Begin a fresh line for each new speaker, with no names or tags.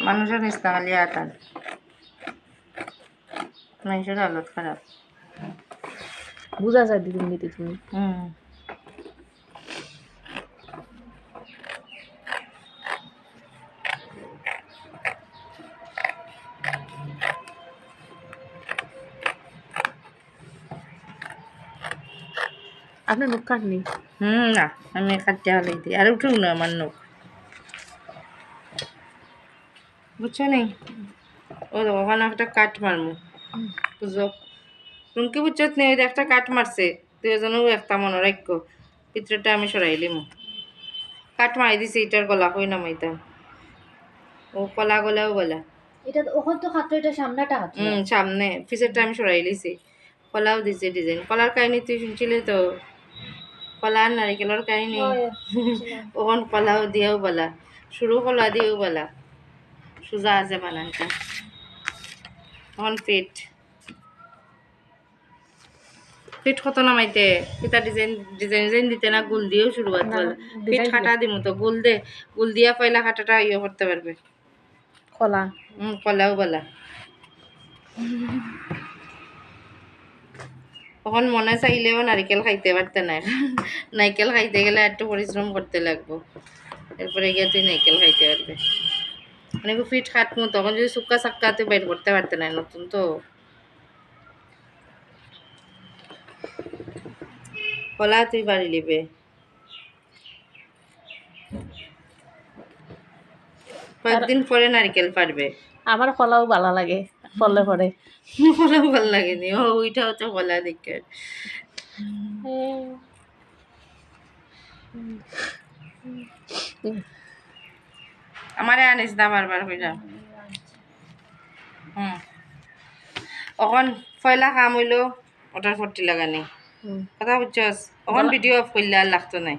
মানুষের নিস্তা খালি আতান মানুষের হালত খারাপ
বুঝা যায় দিদি নিতে তুমি আপনার মুখ কাটনি
না আমি কাটতে হলে দিই আর উঠুক না আমার নখ বুঝছো নি ও ওখানে একটা কাট মারমু বুঝো রুমকি বুঝছত নি ওই যে একটা কাট মারছে তুই এজনও একটা মনে রাখো পিত্রটা আমি সরাইলিম কাট মারি দিছি এটার গলা কই নামাইতাম ও কলা গলাও বলা
এটা ওখান তো হাত এটা সামনেটা হাত
সামনে পিছেরটা আমি সরাই লিছি কলাও দিছে ডিজাইন কলার কাহিনী তুই শুনছিলি তো কলা আর নারিকেলের কাহিনী ওখান কলাও দিয়েও বলা সরু কলা দিয়েও বলা সোজা আছে বানানটা এখন পেট পেট কত নামাইতে পিতা ডিজাইন ডিজাইন ডিজাইন দিতে না গুল দিয়েও শুরুয়াত বলা পেট কাটা দিমু তো গুল দিয়া পয়লা কাটাটা ইয়ে করতে পারবে
কলা
কলাও বলা তখন মনে চাইলেও নারিকেল খাইতে পারতে না নারকেল খাইতে গেলে একটু পরিশ্রম করতে লাগবো এরপরে গিয়ে তুই নারকেল খাইতে পারবে মানে ফিট খাটমু তখন যদি শুক্কা সাক্কা তুই বের করতে পারতে না নতুন তো কলা তুই বাড়ি লিবে কয়েকদিন পরে নারকেল পারবে
আমার কলাও ভালো লাগে ফলে পরে
কলাও ভাল লাগেনি ও ওইটা হচ্ছে কলা দেখে আমারে আনিস না বারবার কইরা এখন পয়লা কাম হইলো ওটার ফর্টি লাগানি কথা বুঝছস এখন ভিডিও অফ করলে আর লাগতো নাই